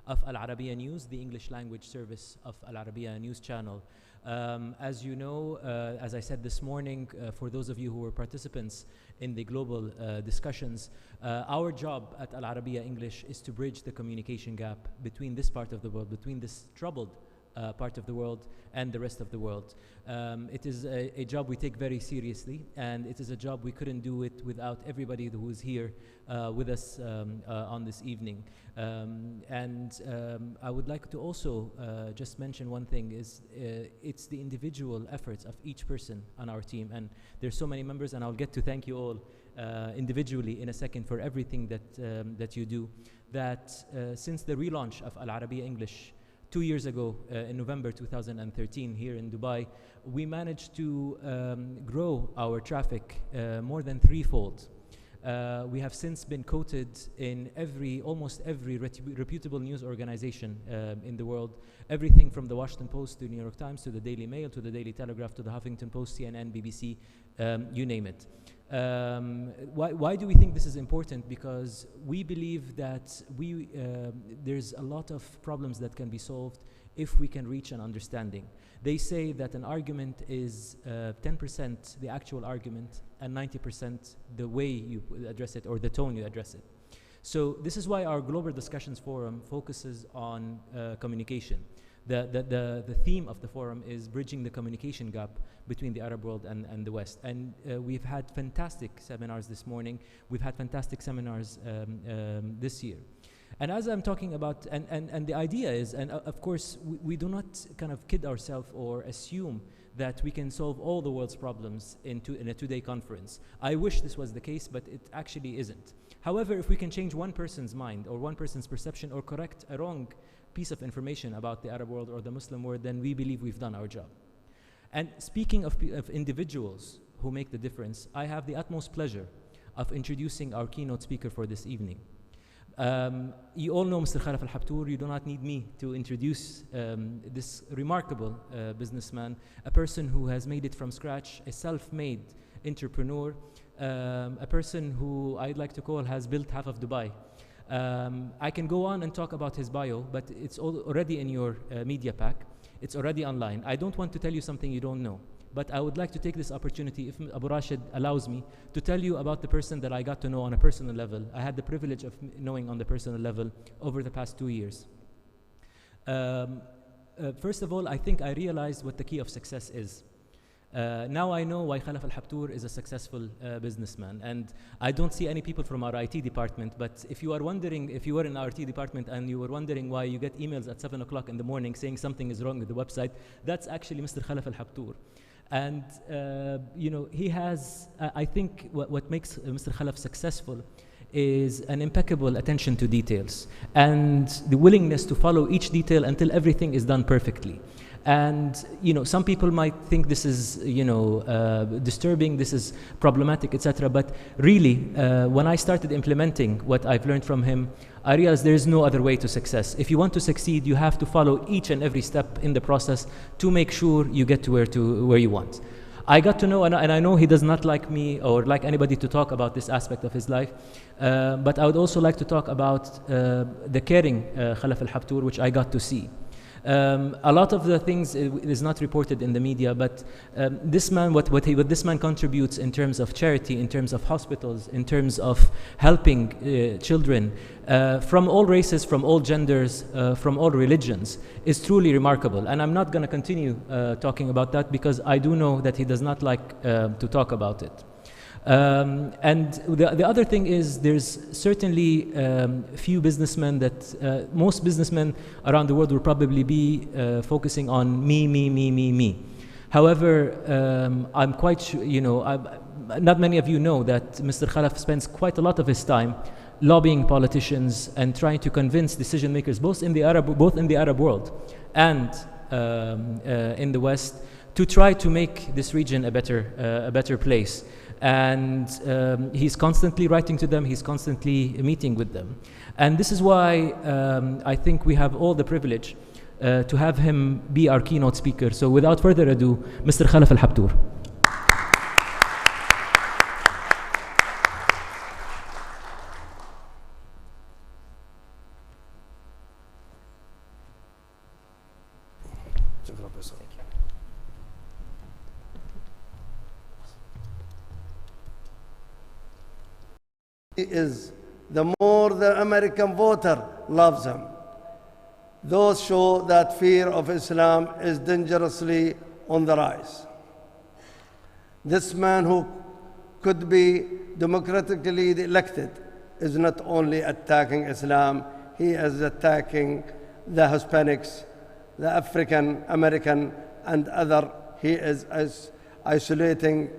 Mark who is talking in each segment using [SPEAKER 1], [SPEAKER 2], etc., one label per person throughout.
[SPEAKER 1] of Al Arabiya News, the English language service of Al Arabiya News channel. As you know, as I said this morning, for those of you who were participants in the global discussions, our job at Al Arabiya English is to bridge the communication gap between this part of the world, between this troubled part of the world and the rest of the world. It is a job we take very seriously, and it is a job we couldn't do it without everybody who is here with us on this evening. I would like to also just mention one thing is it's the individual efforts of each person on our team, and there's so many members, and I'll get to thank you all individually in a second for everything that you do, that since the relaunch of Al Arabiya English 2 years ago, in November 2013, here in Dubai, we managed to grow our traffic more than threefold. We have since been quoted in almost every reputable news organization in the world, everything from the Washington Post to the New York Times to the Daily Mail to the Daily Telegraph to the Huffington Post, CNN, BBC, you name it. Why do we think this is important? Because we believe that there's a lot of problems that can be solved if we can reach an understanding. They say that an argument is 10% the actual argument and 90% the way you address it or the tone you address it. So this is why our Global Discussions Forum focuses on communication. The theme of the forum is bridging the communication gap between the Arab world and the West. And we've had fantastic seminars this morning. We've had fantastic seminars this year. And as I'm talking about, and the idea is, and of course, we do not kind of kid ourselves or assume that we can solve all the world's problems in a two-day conference. I wish this was the case, but it actually isn't. However, if we can change one person's mind or one person's perception or correct a wrong piece of information about the Arab world or the Muslim world, then we believe we've done our job. And speaking of individuals who make the difference, I have the utmost pleasure of introducing our keynote speaker for this evening. You all know Mr. Khalaf Al Habtoor. You do not need me to introduce this remarkable businessman, a person who has made it from scratch, a self-made entrepreneur, a person who I'd like to call has built half of Dubai. I can go on and talk about his bio, but it's already in your media pack. It's already online. I don't want to tell you something you don't know, but I would like to take this opportunity, if Abu Rashid allows me, to tell you about the person that I got to know on a personal level. I had the privilege of knowing on the personal level over the past 2 years. First of all, I think I realized what the key of success is. Now I know why Khalaf Al Habtoor is a successful businessman, and I don't see any people from our IT department, but if you are wondering, if you were in our IT department and you were wondering why you get emails at 7 o'clock in the morning saying something is wrong with the website, that's actually Mr. Khalaf Al Habtoor. And you know, he has, I think what makes Mr. Khalaf successful is an impeccable attention to details and the willingness to follow each detail until everything is done perfectly. And you know, some people might think this is, you know, disturbing, this is problematic, etc. But really, when I started implementing what I've learned from him, I realized there is no other way to success. If you want to succeed, you have to follow each and every step in the process to make sure you get to where you want. I got to know, and I know he does not like me or like anybody to talk about this aspect of his life, but I would also like to talk about the caring Khalaf Al Habtoor, which I got to see. A lot of the things is not reported in the media, but this man, what this man contributes in terms of charity, in terms of hospitals, in terms of helping children from all races, from all genders, from all religions, is truly remarkable. And I'm not going to continue talking about that because I do know that he does not like to talk about it. And the other thing is there's certainly few businessmen that most businessmen around the world will probably be focusing on me. However, I'm quite sure, you know, not many of you know that Mr. Khalaf spends quite a lot of his time lobbying politicians and trying to convince decision makers both in the Arab world and in the West to try to make this region a better place. And he's constantly writing to them, he's constantly meeting with them. And this is why I think we have all the privilege to have him be our keynote speaker. So without further ado, Mr. Khalaf Al Habtoor.
[SPEAKER 2] is, the more the American voter loves him. Those show that fear of Islam is dangerously on the rise. This man who could be democratically elected is not only attacking Islam, he is attacking the Hispanics, the African American, and other. He is isolating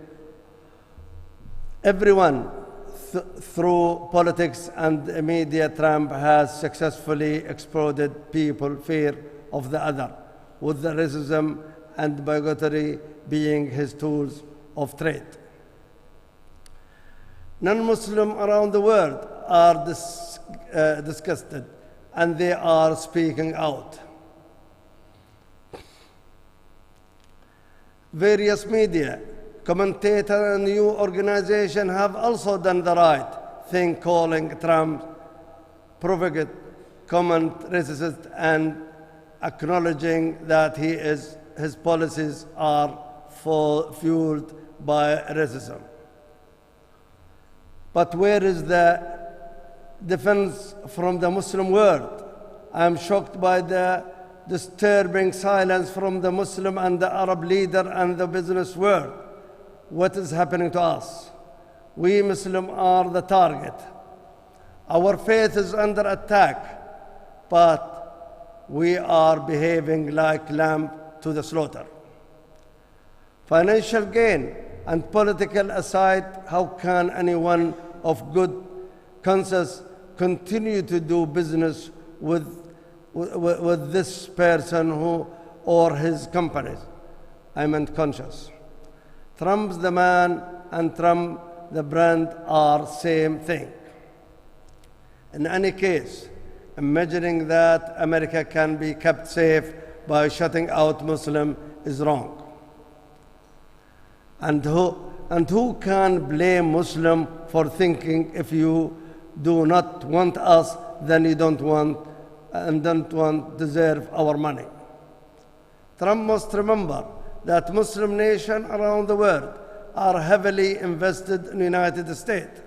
[SPEAKER 2] everyone through politics and media. Trump has successfully exploited people's fear of the other, with the racism and bigotry being his tools of trade. Non-Muslims around the world are disgusted, and they are speaking out. Various media, commentators, and new organizations have also done the right thing, calling Trump provocate, comment, racist, and acknowledging that his policies are fueled by racism. But where is the defense from the Muslim world? I am shocked by the disturbing silence from the Muslim and the Arab leader and the business world. What is happening to us? We Muslims are the target. Our faith is under attack, but we are behaving like lamb to the slaughter. Financial gain and political aside, how can anyone of good conscience continue to do business with this person or his companies? I meant conscious. Trump's the man and Trump the brand are same thing. In any case, imagining that America can be kept safe by shutting out Muslims is wrong. And who can blame Muslim for thinking if you do not want us, then you don't deserve our money? Trump must remember that Muslim nations around the world are heavily invested in the United States.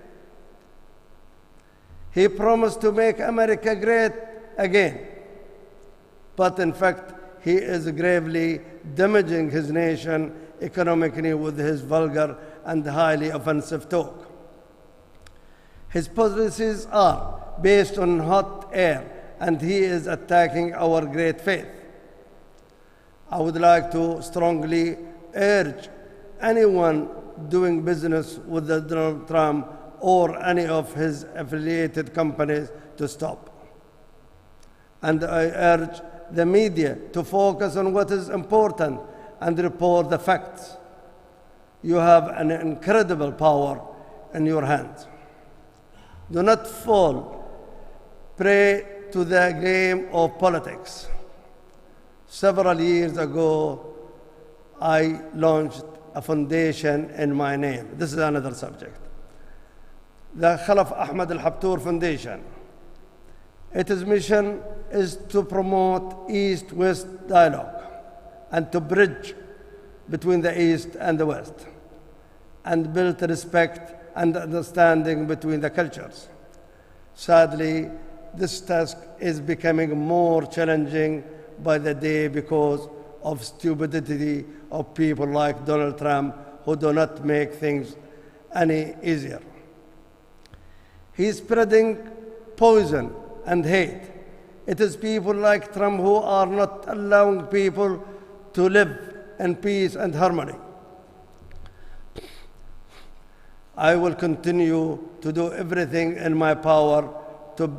[SPEAKER 2] He promised to make America great again, but in fact, he is gravely damaging his nation economically with his vulgar and highly offensive talk. His policies are based on hot air, and he is attacking our great faith. I would like to strongly urge anyone doing business with Donald Trump or any of his affiliated companies to stop. And I urge the media to focus on what is important and report the facts. You have an incredible power in your hands. Do not fall prey to the game of politics. Several years ago, I launched a foundation in my name. This is another subject. The Khalaf Al Habtoor Foundation. Its mission is to promote East-West dialogue and to bridge between the East and the West and build respect and understanding between the cultures. Sadly, this task is becoming more challenging by the day because of stupidity of people like Donald Trump who do not make things any easier. He's spreading poison and hate. It is people like Trump who are not allowing people to live in peace and harmony. I will continue to do everything in my power to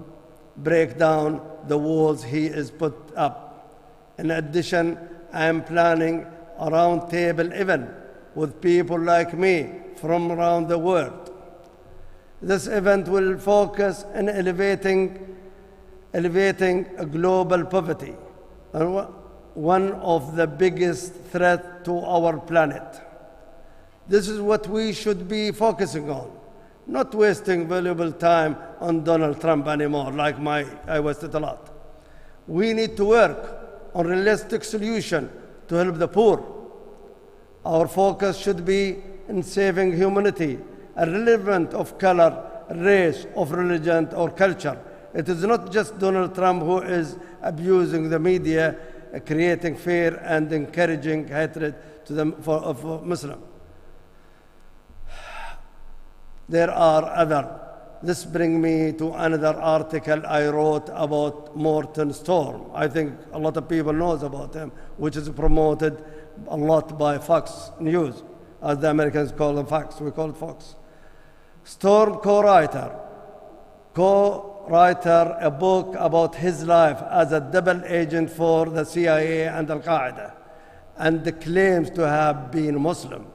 [SPEAKER 2] break down the walls he has put up. In addition, I am planning a roundtable event with people like me from around the world. This event will focus on elevating global poverty, one of the biggest threats to our planet. This is what we should be focusing on, not wasting valuable time on Donald Trump anymore, like I wasted a lot. We need to work on realistic solution to help the poor. Our focus should be in saving humanity, irrelevant of color, race, of religion, or culture. It is not just Donald Trump who is abusing the media, creating fear and encouraging hatred to for Muslims. There are other. This brings me to another article I wrote about Morton Storm. I think a lot of people knows about him, which is promoted a lot by Fox News, as the Americans call them Fox. We call it Fox. Storm co-writer a book about his life as a double agent for the CIA and Al-Qaeda, and claims to have been Muslim.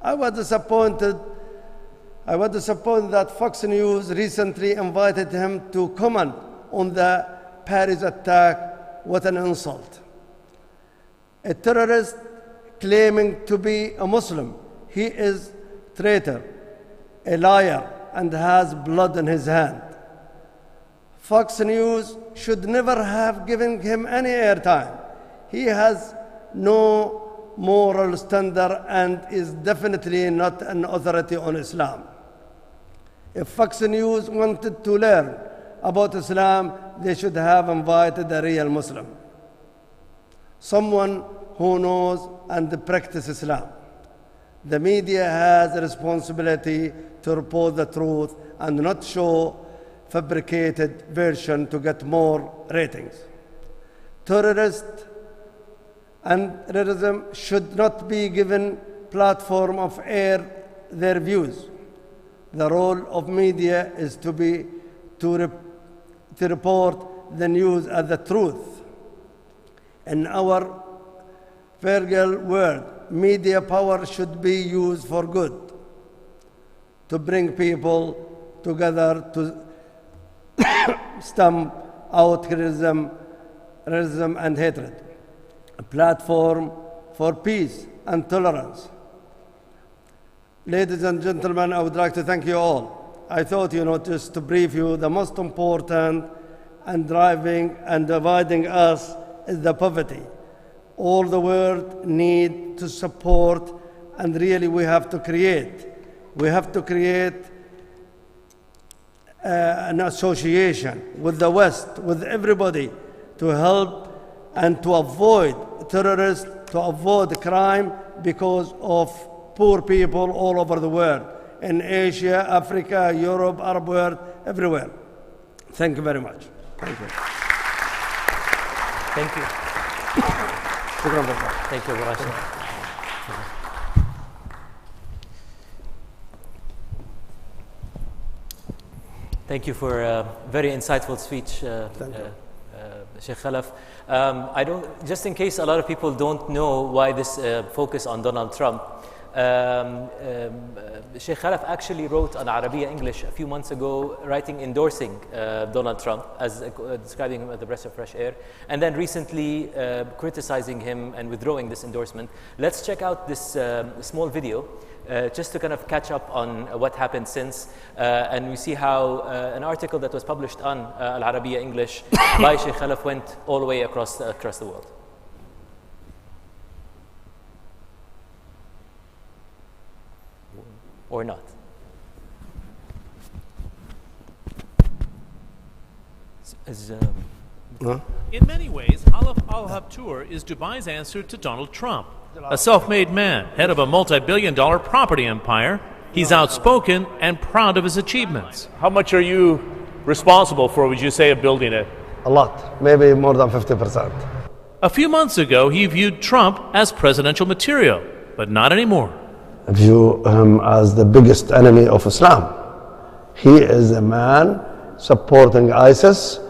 [SPEAKER 2] I was disappointed that Fox News recently invited him to comment on the Paris attack. What an insult. A terrorist claiming to be a Muslim. He is a traitor, a liar, and has blood in his hand. Fox News should never have given him any airtime. He has no moral standard and is definitely not an authority on Islam. If Fox News wanted to learn about Islam, they should have invited a real Muslim, someone who knows and practices Islam. The media has a responsibility to report the truth and not show fabricated version to get more ratings. Terrorists and terrorism should not be given platform of air their views. The role of media is to report the news as the truth. In our frugal world, media power should be used for good, to bring people together to stamp out racism and hatred, a platform for peace and tolerance. Ladies and gentlemen, I would like to thank you all. I thought, just to brief you, the most important and driving and dividing us is the poverty. All the world need to support, and really we have to create. We have to create an association with the West, with everybody, to help and to avoid terrorists, to avoid crime because of poor people all over the world, in Asia, Africa, Europe, Arab world, everywhere. Thank you very much. Thank you.
[SPEAKER 1] Thank you. Thank you, Rashid. Thank you for a very insightful speech, Sheikh Khalaf. Just in case a lot of people don't know why this focus on Donald Trump, Sheikh Khalaf actually wrote on Arabiya English a few months ago, endorsing Donald Trump, as describing him as the breath of fresh air, and then recently criticizing him and withdrawing this endorsement. Let's check out this small video just to kind of catch up on what happened since, and we see how an article that was published on Al Arabiya English by Sheikh Khalaf went all the way across the world. Or not.
[SPEAKER 3] In many ways, Khalaf Al Habtoor is Dubai's answer to Donald Trump. A self-made man, head of a multi-billion-dollar property empire, he's outspoken and proud of his achievements.
[SPEAKER 4] How much are you responsible for, would you say, of building it?
[SPEAKER 2] A lot, maybe more than 50%.
[SPEAKER 3] A few months ago, he viewed Trump as presidential material, but not anymore.
[SPEAKER 2] I view him as the biggest enemy of Islam. He is a man supporting ISIS.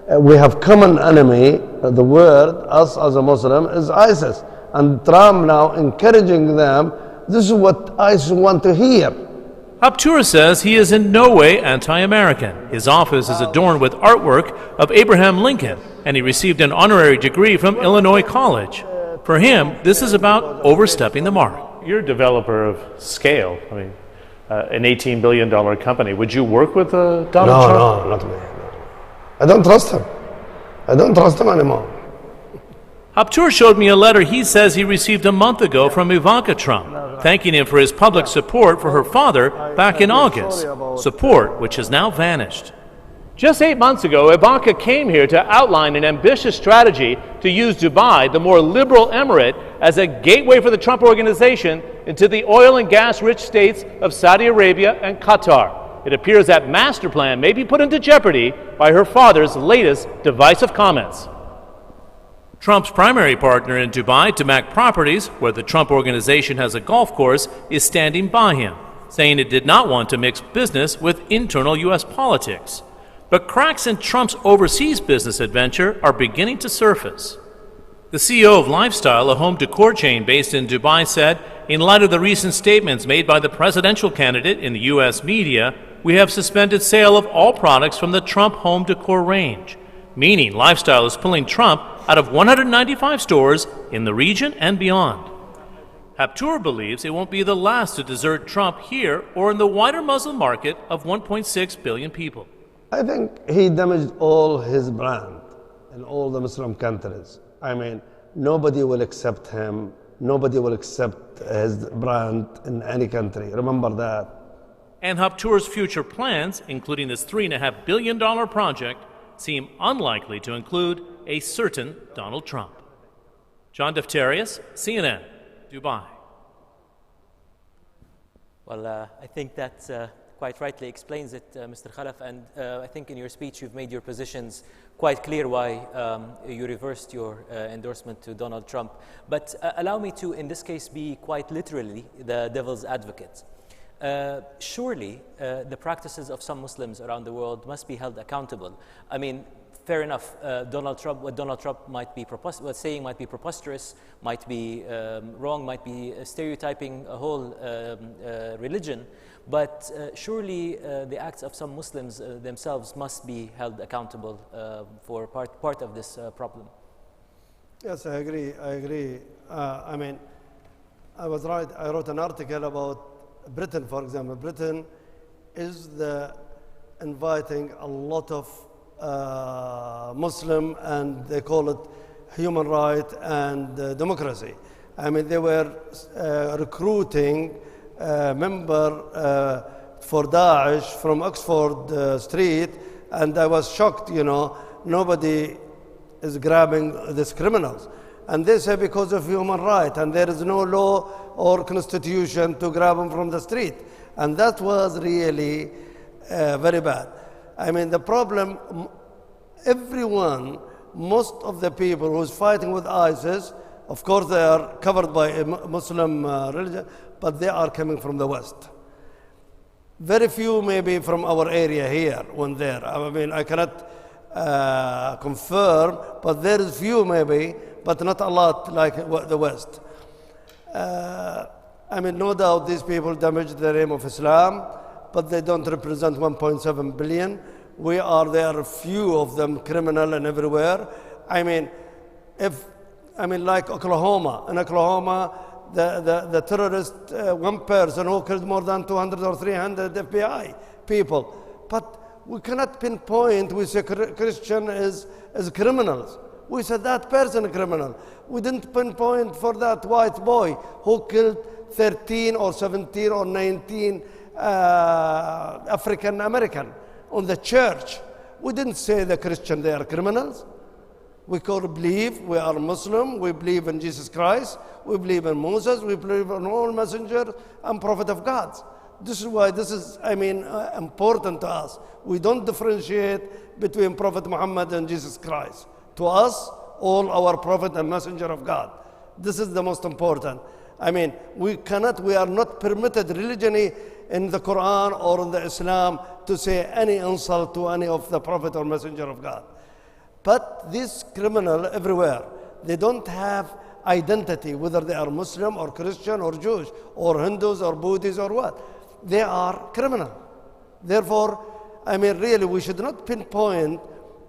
[SPEAKER 2] We have common enemy, the world, us as a Muslim, is ISIS. And Trump now encouraging them, this is what ISIS want to hear.
[SPEAKER 3] Habtoor says he is in no way anti-American. His office is adorned with artwork of Abraham Lincoln, and he received an honorary degree from Illinois College. For him, this is about overstepping the mark.
[SPEAKER 4] You're a developer of scale. I mean, an $18 billion company. Would you work with Donald Trump?
[SPEAKER 2] No, not me. No. I don't trust him. I don't trust him anymore.
[SPEAKER 3] Habtoor showed me a letter he says he received a month ago from Ivanka Trump, thanking him for his public support for her father back in August, support which has now vanished. Just 8 months ago, Ivanka came here to outline an ambitious strategy to use Dubai, the more liberal emirate, as a gateway for the Trump organization into the oil and gas-rich states of Saudi Arabia and Qatar. It appears that master plan may be put into jeopardy by her father's latest divisive comments. Trump's primary partner in Dubai, Damac Properties, where the Trump organization has a golf course, is standing by him, saying it did not want to mix business with internal U.S. politics. But cracks in Trump's overseas business adventure are beginning to surface. The CEO of Lifestyle, a home decor chain based in Dubai, said, in light of the recent statements made by the presidential candidate in the U.S. media, we have suspended sale of all products from the Trump home decor range, meaning Lifestyle is pulling Trump out of 195 stores in the region and beyond. Habtoor believes it won't be the last to desert Trump here or in the wider Muslim market of 1.6 billion people.
[SPEAKER 2] I think he damaged all his brand in all the Muslim countries. I mean, nobody will accept him. Nobody will accept his brand in any country. Remember that.
[SPEAKER 3] And Habtoor's future plans, including this $3.5 billion project, seem unlikely to include a certain Donald Trump. John Defterius, CNN, Dubai.
[SPEAKER 1] Well, I think that quite rightly explains it, Mr. Khalaf, and I think in your speech you've made your positions quite clear why you reversed your endorsement to Donald Trump. But allow me to, in this case, be quite literally the devil's advocate. Surely the practices of some Muslims around the world must be held accountable. I mean, fair enough, what Donald Trump might be saying might be preposterous, might be wrong, might be stereotyping a whole religion, but surely the acts of some Muslims themselves must be held accountable for part of this problem.
[SPEAKER 2] Yes, I agree. I mean, I was right. I wrote an article about Britain, for example. Britain is inviting a lot of Muslim, and they call it human right and democracy. I mean, they were recruiting member for Daesh from Oxford Street, and I was shocked, nobody is grabbing these criminals. And they say because of human right, and there is no law or constitution to grab them from the street. And that was really very bad. I mean, the problem, most of the people who's fighting with ISIS, of course they are covered by a Muslim religion, but they are coming from the West. Very few maybe from our area here, when there. I mean, I cannot confirm, but there is few maybe, but not a lot like the West. I mean, no doubt these people damaged the name of Islam, but they don't represent 1.7 billion. There are few of them criminal and everywhere. I mean, like Oklahoma. In Oklahoma, the terrorist, one person who killed more than 200 or 300 FBI people. But we cannot pinpoint, we say Christian is criminals. We said that person a criminal. We didn't pinpoint for that white boy who killed 13 or 17 or 19 African American on the church. We didn't say the Christian they are criminals. We could believe we are Muslim, we believe in Jesus Christ, we believe in Moses, we believe in all messengers and prophet of God. This is why this is, important to us. We don't differentiate between Prophet Muhammad and Jesus Christ. To us, all our prophet and messenger of God. This is the most important. I mean, we are not permitted religiously in the Quran or in the Islam to say any insult to any of the prophet or messenger of God. But these criminals everywhere, they don't have identity, whether they are Muslim or Christian or Jewish or Hindus or Buddhists or what. They are criminal. Therefore, really, we should not pinpoint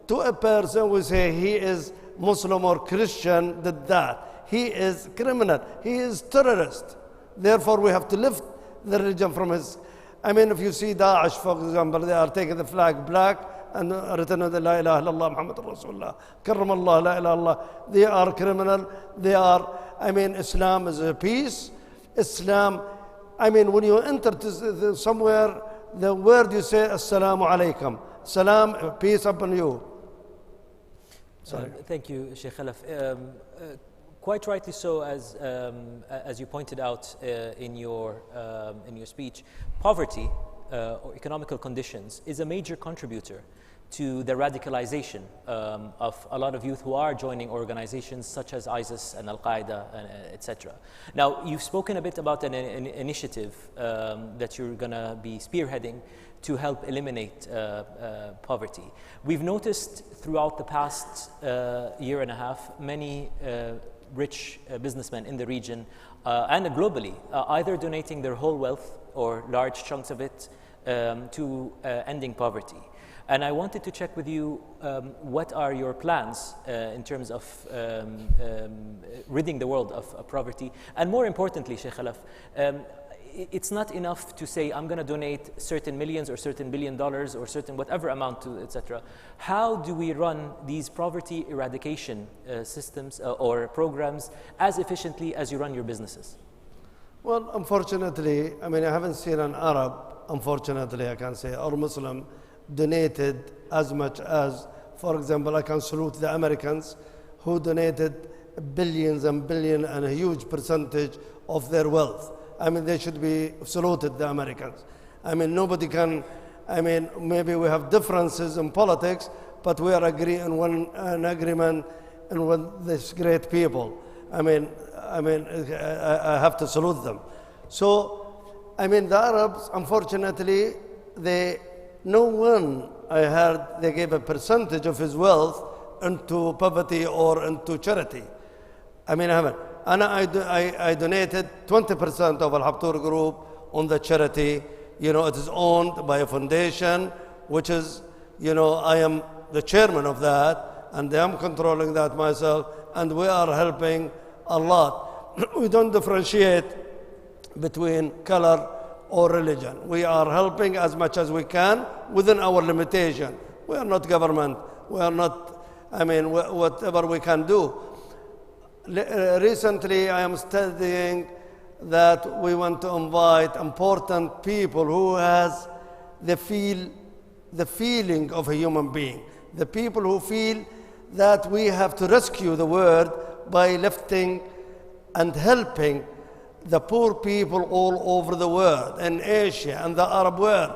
[SPEAKER 2] to a person who say he is Muslim or Christian, that he is criminal, he is terrorist. Therefore, we have to lift the religion from his. If you see Daesh, for example, they are taking the flag black and written on the La ilaha illallah Muhammad Rasulullah, Karram Allah, La ilaha illallah. They are criminal. They are, Islam is a peace. Islam, when you enter to somewhere, the word you say, Assalamu alaikum. Salam, peace upon you. Sorry.
[SPEAKER 1] Thank you, Sheikh Khalaf. Quite rightly so, as you pointed out in your speech, poverty or economical conditions is a major contributor to the radicalization of a lot of youth who are joining organizations such as ISIS and Al-Qaeda, etc. Now, you've spoken a bit about an initiative that you're going to be spearheading to help eliminate poverty. We've noticed throughout the past year and a half, many rich businessmen in the region and globally either donating their whole wealth or large chunks of it to ending poverty. And I wanted to check with you, what are your plans in terms of ridding the world of poverty? And more importantly, Sheikh Khalaf, it's not enough to say, I'm going to donate certain millions or certain $1 billion or certain whatever amount to, etc. How do we run these poverty eradication systems or programs as efficiently as you run your businesses?
[SPEAKER 2] Well, unfortunately, I haven't seen an Arab, unfortunately, I can say, or Muslim, donated as much as, for example, I can salute the Americans who donated billions and billions and a huge percentage of their wealth. They should be saluted, the Americans. Nobody can, maybe we have differences in politics, but we are agreeing on an agreement and with these great people. I have to salute them. So, the Arabs, unfortunately, no one, I heard, they gave a percentage of his wealth into poverty or into charity. I donated 20% of Al Habtoor Group on the charity. It is owned by a foundation, which is, I am the chairman of that, and I am controlling that myself, and we are helping a lot. We don't differentiate between color or religion. We are helping as much as we can within our limitation. We are not government. We are not, whatever we can do. Recently, I am studying that we want to invite important people who has the feeling of a human being. The people who feel that we have to rescue the world by lifting and helping the poor people all over the world, in Asia and the Arab world,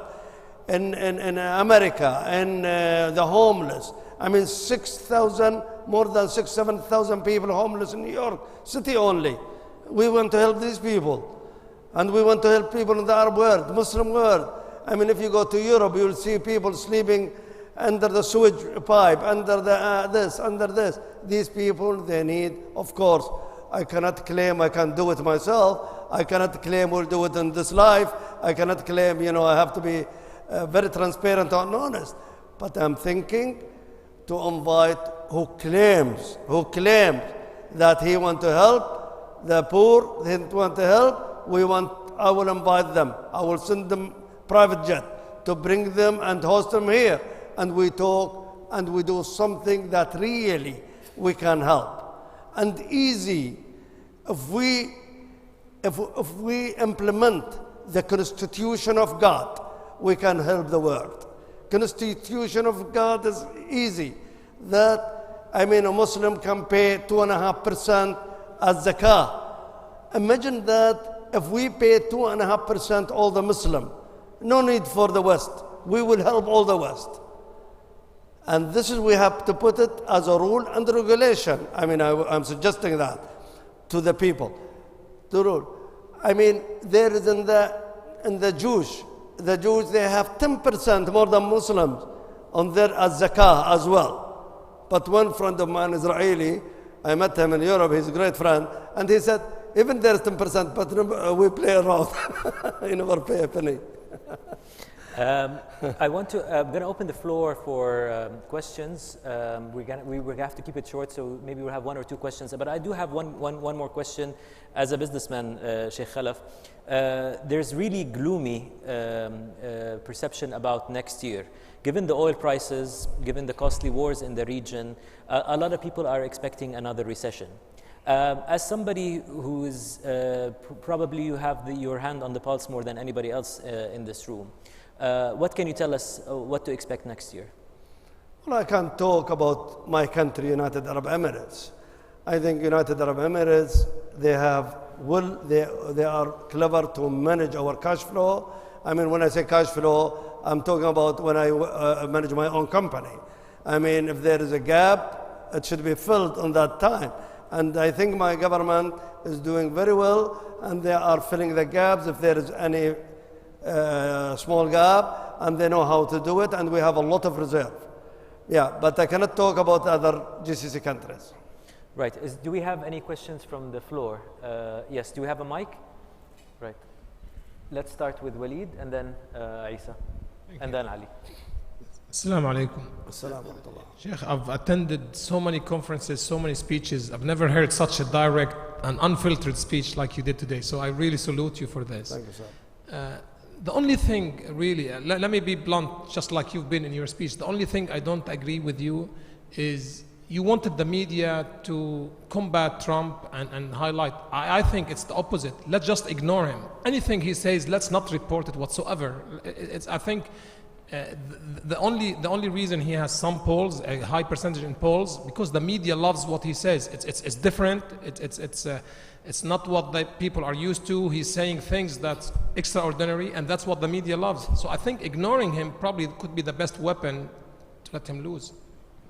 [SPEAKER 2] in America, and the homeless. 6,000, more than 7,000 people homeless in New York City only. We want to help these people. And we want to help people in the Arab world, Muslim world. If you go to Europe, you will see people sleeping under the sewage pipe, under the this, under this. These people, they need, of course, I cannot claim I can do it myself. I cannot claim we'll do it in this life. I cannot claim, I have to be very transparent and honest. But I'm thinking to invite who claims that he want to help the poor, he want to help. I will invite them. I will send them private jet to bring them and host them here. And we talk and we do something that really we can help. And easy, if we implement the Constitution of God, we can help the world. Constitution of God is easy. That, a Muslim can pay 2.5% as zakah. Imagine that if we pay 2.5% all the Muslim, no need for the West. We will help all the West. And this is, we have to put it as a rule and regulation. I'm suggesting that to the people. The rule. There is in the Jews, they have 10% more than Muslims on their as zakah as well. But one friend of mine, Israeli, I met him in Europe, he's a great friend, and he said, even there's 10%, but we play around. You never pay a penny.
[SPEAKER 1] I'm going to open the floor for questions. We're going to have to keep it short, so maybe we'll have one or two questions. But I do have one more question. As a businessman, Sheikh Khalaf, there's really gloomy perception about next year. Given the oil prices, given the costly wars in the region, a lot of people are expecting another recession. As somebody who is probably you have your hand on the pulse more than anybody else in this room, what can you tell us what to expect next year?
[SPEAKER 2] Well, I can't talk about my country, United Arab Emirates. I think United Arab Emirates, they are clever to manage our cash flow. I mean, when I say cash flow, I'm talking about when I manage my own company. I mean, if there is a gap, it should be filled on that time. And I think my government is doing very well, and they are filling the gaps if there is any small gap, and they know how to do it, and we have a lot of reserve. Yeah, but I cannot talk about other GCC countries.
[SPEAKER 1] Right. Do we have any questions from the floor? Yes. Do we have a mic? Right. Let's start with Walid, and then Isa, and then Ali.
[SPEAKER 5] Assalamu alaikum. Sheikh, I've attended so many conferences, so many speeches. I've never heard such a direct and unfiltered speech like you did today. So I really salute you for this.
[SPEAKER 2] Thank you, sir.
[SPEAKER 5] The only thing really, let me be blunt, just like you've been in your speech. The only thing I don't agree with you is you wanted the media to combat Trump and highlight. I think it's the opposite. Let's just ignore him. Anything he says, let's not report it whatsoever. I think the only reason he has some polls, a high percentage in polls, because the media loves what he says. It's different. It's not what the people are used to. He's saying things that's extraordinary, and that's what the media loves. So I think ignoring him probably could be the best weapon to let him lose.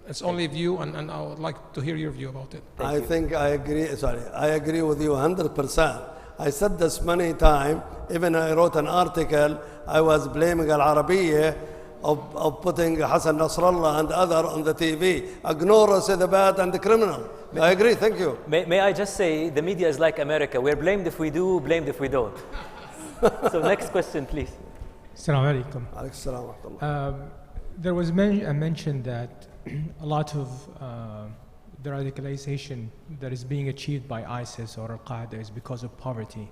[SPEAKER 5] It's only a view, and I would like to hear your view about it.
[SPEAKER 2] I think I agree. I agree with you 100%. I said this many times. Even I wrote an article. I was blaming Al Arabiya of putting Hassan Nasrallah and other on the TV. Ignore us, the bad and the criminal. I agree. Thank you.
[SPEAKER 1] May I just say, the media is like America. We're blamed if we do, blamed if we don't. So next question, please.
[SPEAKER 6] Assalamu alaikum. There was a mention that a lot of the radicalization that is being achieved by ISIS or Al-Qaeda is because of poverty.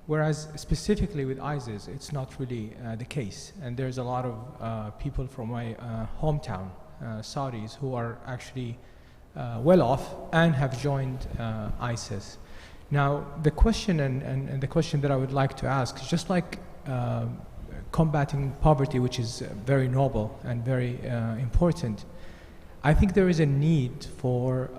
[SPEAKER 6] Whereas specifically with ISIS, it's not really the case. And there's a lot of people from my hometown, Saudis, who are actually well off and have joined ISIS. Now, the question and the question that I would like to ask is just like combating poverty, which is very noble and very important. I think there is a need for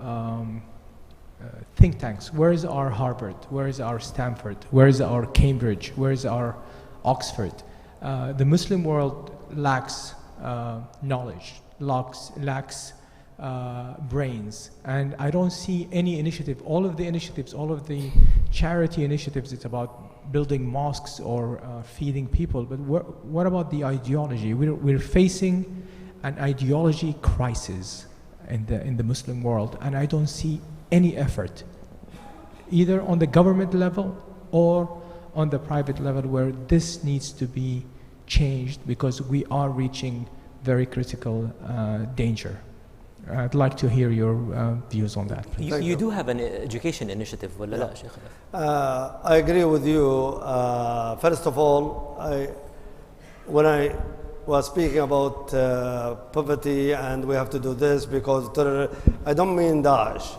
[SPEAKER 6] think tanks. Where is our Harvard? Where is our Stanford? Where is our Cambridge? Where is our Oxford? The Muslim world lacks knowledge, lacks brains, and I don't see any initiative. All of the initiatives, all of the charity initiatives, it's about building mosques or feeding people. But what about the ideology? We're facing an ideology crisis in the Muslim world, and I don't see any effort, either on the government level or on the private level, where this needs to be changed because we are reaching very critical danger. I'd like to hear your views on that, please.
[SPEAKER 1] You do have an education initiative, ولا لا, Sheikh?
[SPEAKER 2] I agree with you. First of all, when I was speaking about poverty and we have to do this because I don't mean Daesh.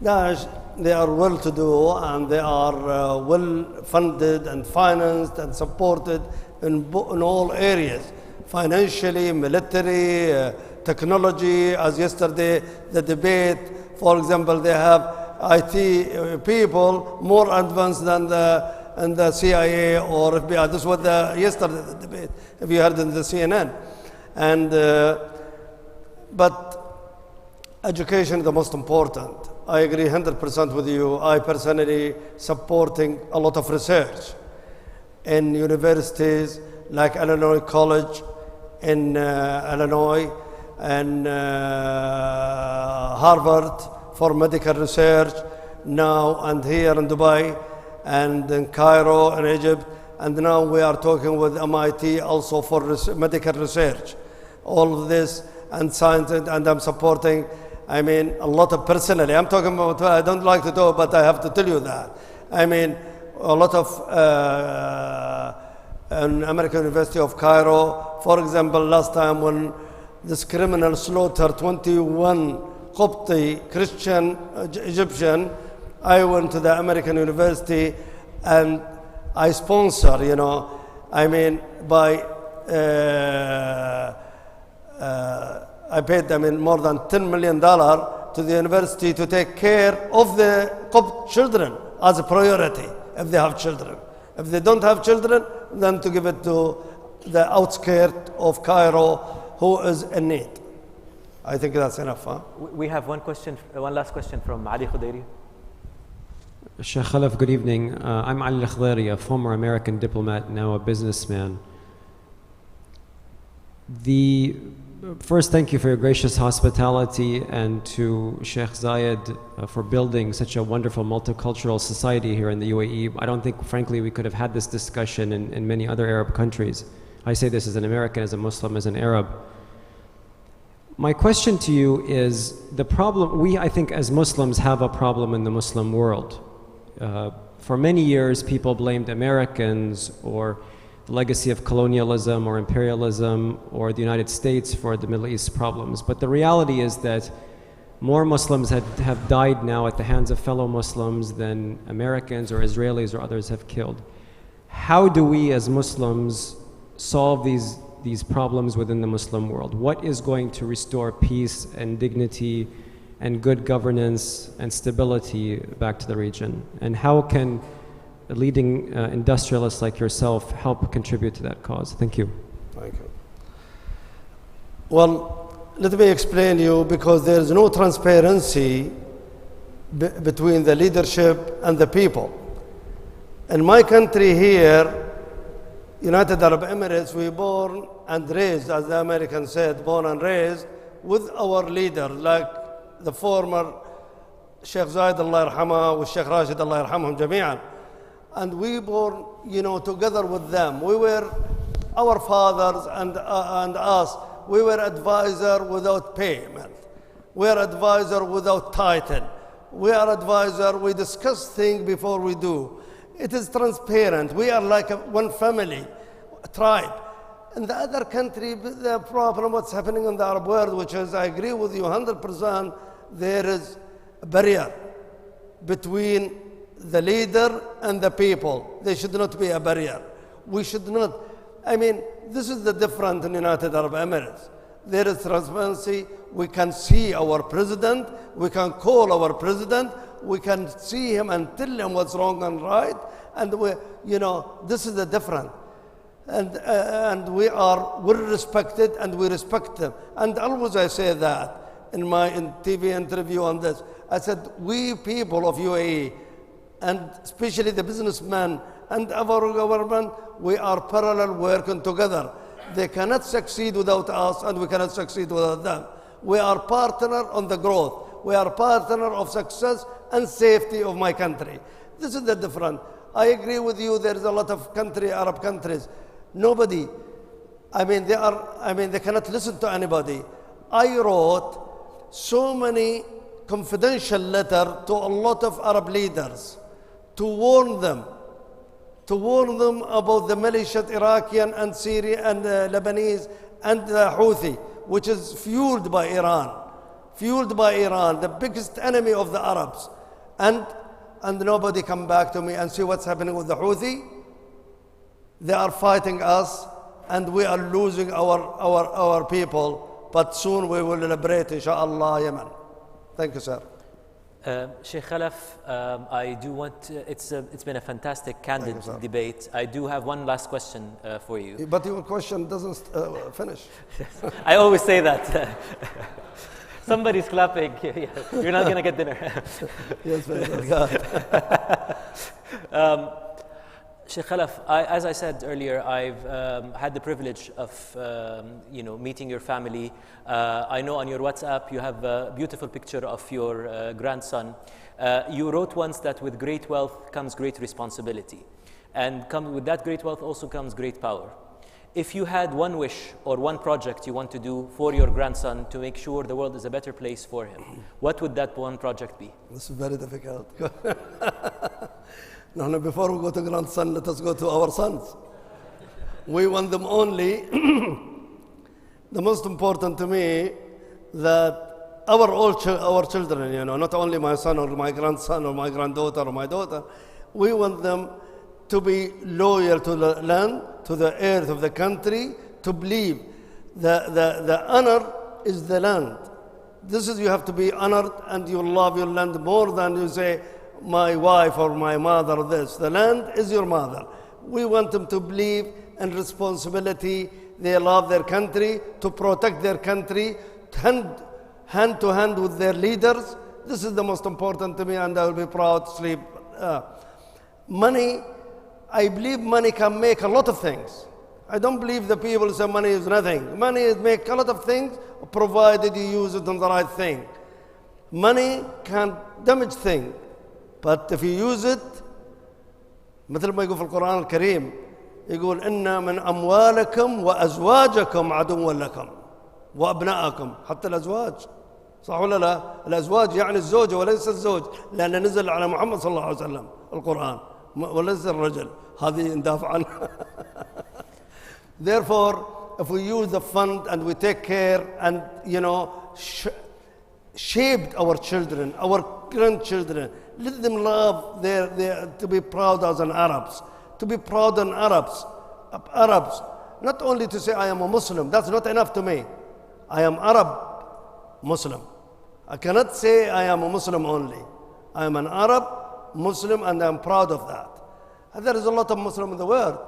[SPEAKER 2] Daesh, they are well-to-do and they are well-funded and financed and supported in all areas, financially, military, technology. As yesterday, the debate, for example, they have IT people more advanced than the CIA or FBI. This was yesterday the debate, if you heard in the CNN. And but education is the most important. I agree 100% with you. I personally supporting a lot of research in universities like Illinois College in Illinois and Harvard for medical research now, and here in Dubai and in Cairo in Egypt and now we are talking with MIT also for medical research. All of this and science, and I'm supporting, I mean, a lot of personally. I'm talking about, I don't like to talk, but I have to tell you that. I mean, a lot of an American University of Cairo, for example, last time when this criminal slaughtered 21 Qibti Christian Egyptian, I went to the American University and I sponsor, you know, I mean, by I paid, I mean, more than $10 million to the university to take care of the Qibti children as a priority if they have children. If they don't have children, then to give it to the outskirts of Cairo who is in need. I think that's enough, huh?
[SPEAKER 7] We have one last question from Ali Khudairi.
[SPEAKER 8] Sheikh Khalaf, good evening. I'm Ali Khudairi, a former American diplomat, now a businessman. First, thank you for your gracious hospitality, and to Sheikh Zayed for building such a wonderful multicultural society here in the UAE. I don't think, frankly, we could have had this discussion in many other Arab countries. I say this as an American, as a Muslim, as an Arab. My question to you is the problem, I think as Muslims have a problem in the Muslim world. For many years, people blamed Americans or the legacy of colonialism or imperialism or the United States for the Middle East problems. But the reality is that more Muslims have died now at the hands of fellow Muslims than Americans or Israelis or others have killed. How do we as Muslims solve these problems within the Muslim world? What is going to restore peace and dignity and good governance and stability back to the region? And how can leading industrialists like yourself help contribute to that cause? Thank you.
[SPEAKER 2] Thank you. Well, let me explain you, because there is no transparency between the leadership and the people. In my country here, United Arab Emirates, we born and raised, as the Americans said, born and raised with our leader, like the former Sheikh Zayed Allah yarhamah with Sheikh Rashid Allah yarhamhum jami'an. And we born, you know, together with them. We were, our fathers and us, we were advisor without payment. We are advisor without title. We are advisor, we discuss things before we do. It is transparent. We are like one family, a tribe. In the other country, the problem, what's happening in the Arab world, which is, I agree with you 100%, there is a barrier between the leader and the people. There should not be a barrier. We should not, I mean, this is the difference in United Arab Emirates. There is transparency. We can see our president. We can call our president. We can see him and tell him what's wrong and right. And we, you know, this is the difference. And we are well respected, and we respect them. And always I say that in my TV interview on this. I said, we people of UAE, and especially the businessmen and our government, we are parallel working together. They cannot succeed without us, and we cannot succeed without them. We are partner on the growth. We are partner of success and safety of my country. This is the difference. I agree with you. There is a lot of Arab countries. Nobody, they cannot listen to anybody. I wrote so many confidential letters to a lot of Arab leaders to warn them about the militia, Iraqi and Syrian and Lebanese and the Houthi, which is fueled by Iran, the biggest enemy of the Arabs. And nobody come back to me and see what's happening with the Houthi. They are fighting us, and we are losing our people. But soon we will liberate, inshallah, Yemen. Thank you, sir.
[SPEAKER 7] Sheikh Khalaf, I do want it's been a fantastic, candid debate. I do have one last question for you.
[SPEAKER 2] But your question doesn't finish.
[SPEAKER 7] I always say that. Somebody's clapping. You're not going to get dinner.
[SPEAKER 2] Yes, very good.
[SPEAKER 7] Sheikh Khalaf, as I said earlier, I've had the privilege of meeting your family. I know on your WhatsApp you have a beautiful picture of your grandson. You wrote once that with great wealth comes great responsibility. And with that great wealth also comes great power. If you had one wish or one project you want to do for your grandson to make sure the world is a better place for him, what would that one project be?
[SPEAKER 2] This is very difficult. Now, before we go to grandson, let us go to our sons. We want them only. The most important to me that our children, you know, not only my son or my grandson or my granddaughter or my daughter, we want them to be loyal to the land, to the earth of the country, to believe the honor is the land. This is, you have to be honored and you love your land more than you say, my wife or my mother, this. The land is your mother. We want them to believe in responsibility. They love their country, to protect their country, hand to hand with their leaders. This is the most important to me, and I will be proud to sleep. Money, I believe money can make a lot of things. I don't believe the people say money is nothing. Money make a lot of things, provided you use it on the right thing. Money can damage things, but if you use it, مثل ما يقول في القرآن الكريم يقول إن من أموالكم وأزواجكم عدو لكم وأبنائكم، حتى الأزواج، صح ولا لا؟ الأزواج يعني الزوجة وليس الزوج، لأن نزل على محمد صلى الله عليه وسلم القرآن وليس الرجل. هذه ندافع عنها. Therefore, if we use the fund and we take care and, you know, shaped our children, our grandchildren, let them love to be proud as an Arabs, to be proud in Arabs, not only to say I am a Muslim. That's not enough to me. I am Arab Muslim. I cannot say I am a Muslim only. I am an Arab Muslim, and I am proud of that. And there is a lot of Muslims in the world,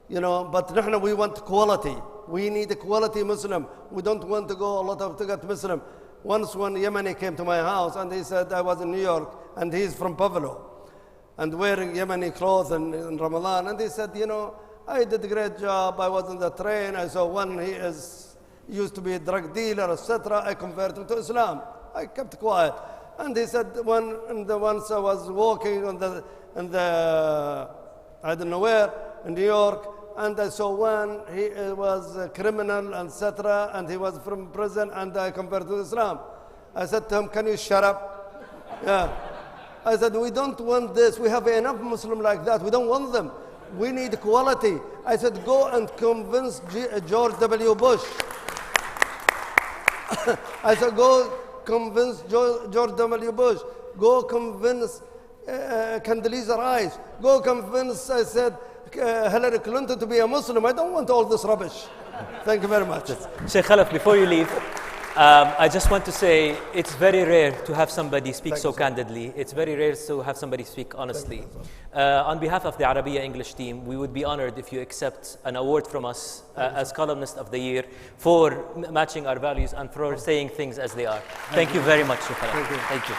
[SPEAKER 2] you know, but we want quality. We need a quality Muslim. We don't want to go a lot of to get Muslim. Once one Yemeni came to my house and he said, I was in New York and he's from Buffalo and wearing Yemeni clothes in Ramadan. And he said, you know, I did a great job. I was on the train. I saw one, used to be a drug dealer, etc. I converted him to Islam. I kept quiet. And he said, once I was walking I don't know where, in New York, and I saw one, he was a criminal, etc., and he was from prison, and I converted to Islam. I said to him, can you shut up? Yeah. I said, we don't want this. We have enough Muslims like that. We don't want them. We need quality. I said, go and convince George W. Bush. I said, go convince George W. Bush. Go convince Condoleezza Rice. Go convince, I said, Hillary Clinton to be a Muslim. I don't want all this rubbish. Thank you very much.
[SPEAKER 7] Sheikh Khalaf, before you leave, I just want to say it's very rare to have somebody speak so candidly. It's very rare to have somebody speak honestly. On behalf of the Arabiya English team, we would be honored if you accept an award from us as Columnist of the Year for matching our values and for saying things as they are. Thank you very much, Sheikh Khalaf. Thank you.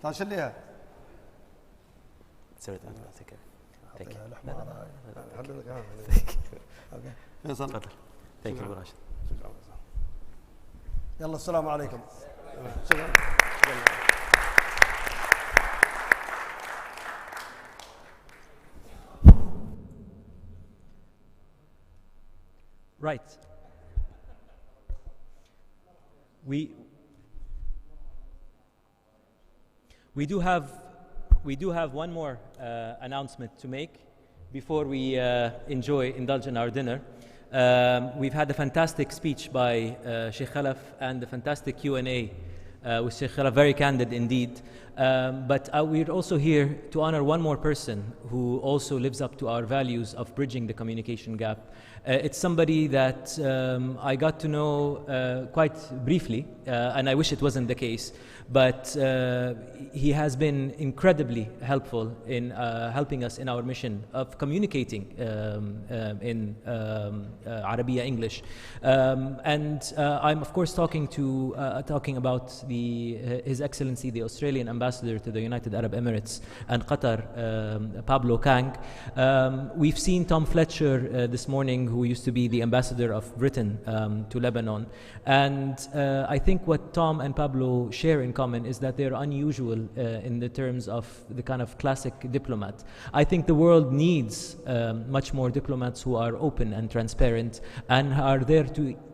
[SPEAKER 2] تعال ليها.
[SPEAKER 7] Thank you.
[SPEAKER 2] فيصل.
[SPEAKER 7] Thank you, Rashid.
[SPEAKER 2] يلا السلام عليكم.
[SPEAKER 1] Right. We do have one more announcement to make before we indulge in our dinner. We've had a fantastic speech by Sheikh Khalaf and a fantastic Q&A with Sheikh Khalaf, very candid indeed. But we're also here to honor one more person who also lives up to our values of bridging the communication gap. It's somebody that I got to know quite briefly, and I wish it wasn't the case, but he has been incredibly helpful in helping us in our mission of communicating in Arabiya English. And I'm of course talking about His Excellency the Australian Ambassador to the United Arab Emirates and Qatar, Pablo Kang. We've seen Tom Fletcher this morning, who used to be the ambassador of Britain to Lebanon. And I think what Tom and Pablo share in common is that they're unusual in the terms of the kind of classic diplomat. I think the world needs much more diplomats who are open and transparent and are there to